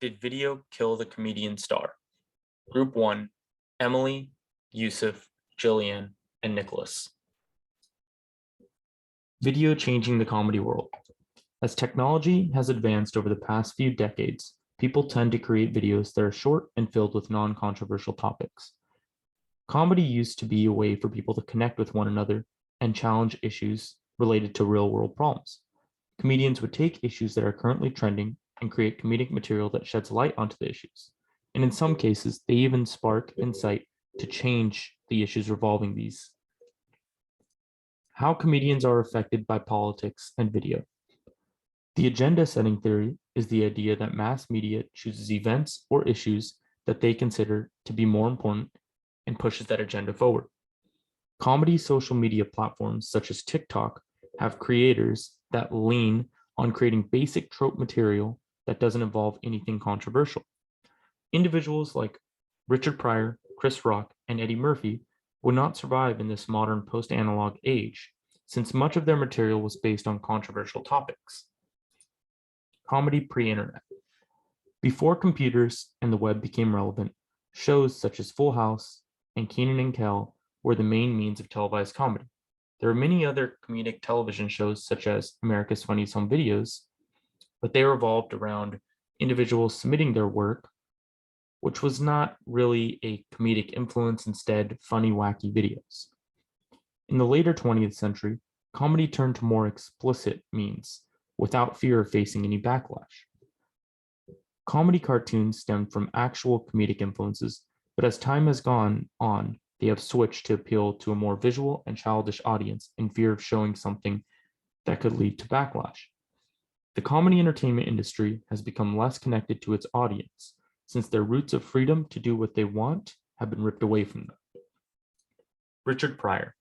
Did video kill the comedian star? Group 1, Emily, Yousef, Jillianne, and Nicholas. Video changing the comedy world. As technology has advanced over the past few decades, people tend to create videos that are short and filled with non-controversial topics. Comedy used to be a way for people to connect with one another and challenge issues related to real-world problems. Comedians would take issues that are currently trending and create comedic material that sheds light onto the issues. And in some cases, they even spark insight to change the issues revolving these. How comedians are affected by politics and video. The agenda setting theory is the idea that mass media chooses events or issues that they consider to be more important and pushes that agenda forward. Comedy social media platforms such as TikTok have creators that lean on creating basic trope material that doesn't involve anything controversial. Individuals like Richard Pryor, Chris Rock, and Eddie Murphy would not survive in this modern post-analog age, since much of their material was based on controversial topics. Comedy pre-internet. Before computers and the web became relevant, shows such as Full House and Kenan and Kel were the main means of televised comedy. There are many other comedic television shows such as America's Funniest Home Videos, but they revolved around individuals submitting their work, which was not really a comedic influence, instead funny, wacky videos. In the later 20th century, comedy turned to more explicit means, without fear of facing any backlash. Comedy cartoons stemmed from actual comedic influences, but as time has gone on, they have switched to appeal to a more visual and childish audience in fear of showing something that could lead to backlash. The comedy entertainment industry has become less connected to its audience, since their roots of freedom to do what they want have been ripped away from them. Richard Pryor.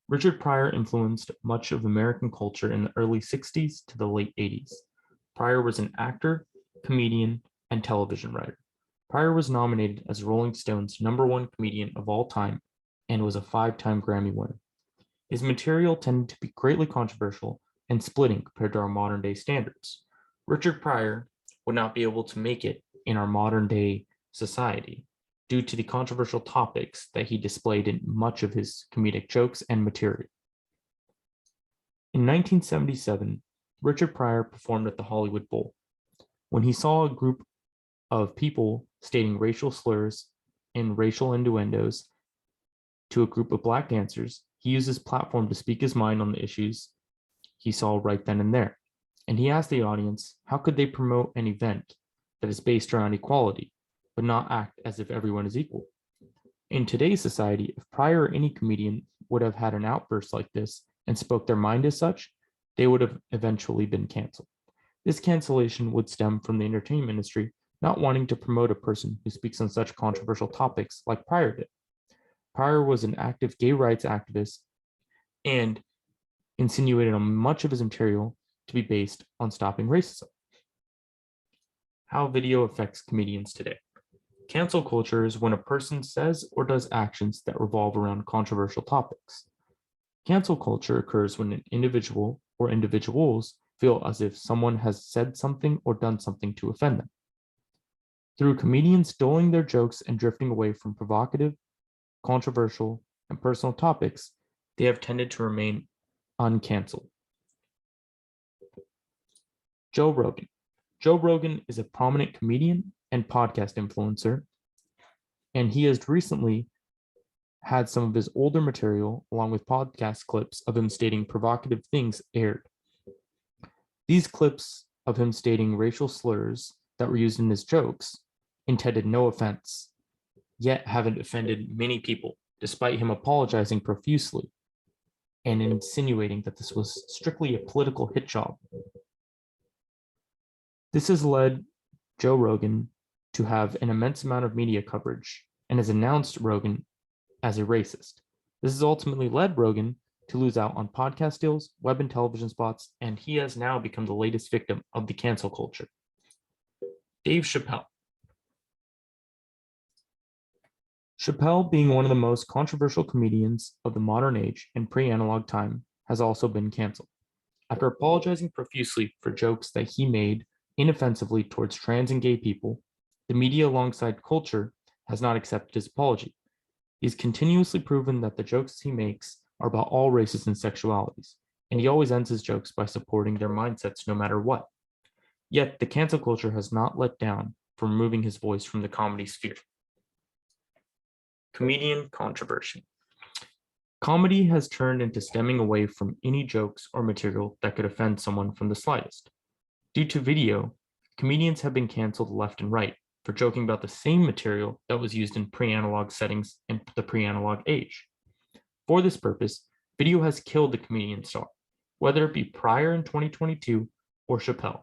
Richard Pryor influenced much of American culture in the early 60s to the late 80s. Pryor was an actor, comedian, and television writer. Pryor was nominated as Rolling Stone's #1 comedian of all time and was a 5-time Grammy winner. His material tended to be greatly controversial and splitting compared to our modern day standards. Richard Pryor would not be able to make it in our modern day society due to the controversial topics that he displayed in much of his comedic jokes and material. In 1977, Richard Pryor performed at the Hollywood Bowl. When he saw a group of people stating racial slurs and racial innuendos to a group of Black dancers, he used his platform to speak his mind on the issues he saw right then and there. And he asked the audience, how could they promote an event that is based around equality, but not act as if everyone is equal? In today's society, if Pryor or any comedian would have had an outburst like this and spoke their mind as such, they would have eventually been canceled. This cancellation would stem from the entertainment industry not wanting to promote a person who speaks on such controversial topics like Pryor did. Pryor was an active gay rights activist and insinuated on much of his material to be based on stopping racism. How video affects comedians today. Cancel culture is when a person says or does actions that revolve around controversial topics. Cancel culture occurs when an individual or individuals feel as if someone has said something or done something to offend them. Through comedians dulling their jokes and drifting away from provocative, controversial, and personal topics, they have tended to remain uncanceled. Joe Rogan. Joe Rogan is a prominent comedian and podcast influencer, and he has recently had some of his older material, along with podcast clips of him stating provocative things, aired. These clips of him stating racial slurs that were used in his jokes intended no offense, yet haven't offended many people, despite him apologizing profusely and insinuating that this was strictly a political hit job. This has led Joe Rogan to have an immense amount of media coverage and has announced Rogan as a racist. This has ultimately led Rogan to lose out on podcast deals, web and television spots, and he has now become the latest victim of the cancel culture. Dave Chappelle. Chappelle, being one of the most controversial comedians of the modern age and pre-analog time, has also been canceled. After apologizing profusely for jokes that he made inoffensively towards trans and gay people, the media alongside culture has not accepted his apology. He's continuously proven that the jokes he makes are about all races and sexualities, and he always ends his jokes by supporting their mindsets no matter what. Yet the cancel culture has not let down for removing his voice from the comedy sphere. Comedian controversy. Comedy has turned into stemming away from any jokes or material that could offend someone from the slightest. Due to video, comedians have been canceled left and right for joking about the same material that was used in pre-analog settings in the pre-analog age. For this purpose, video has killed the comedian star, whether it be Pryor in 2022 or Chappelle.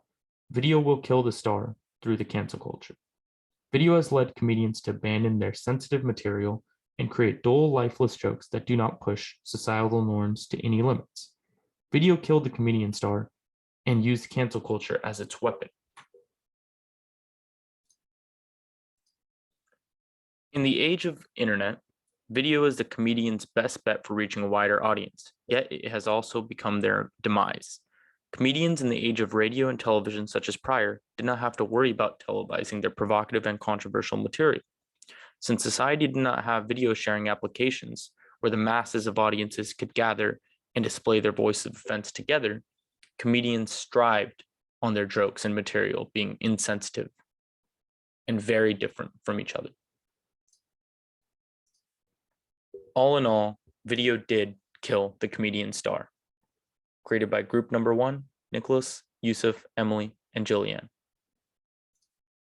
Video will kill the star through the cancel culture. Video has led comedians to abandon their sensitive material and create dull, lifeless jokes that do not push societal norms to any limits. Video killed the comedian star and used cancel culture as its weapon. In the age of internet, video is the comedian's best bet for reaching a wider audience, yet it has also become their demise. Comedians in the age of radio and television, such as Pryor, did not have to worry about televising their provocative and controversial material. Since society did not have video sharing applications where the masses of audiences could gather and display their voice of offense together, comedians strived on their jokes and material being insensitive and very different from each other. All in all, video did kill the comedian star. Created by group number 1, Nicholas, Yusuf, Emily, and Jillianne.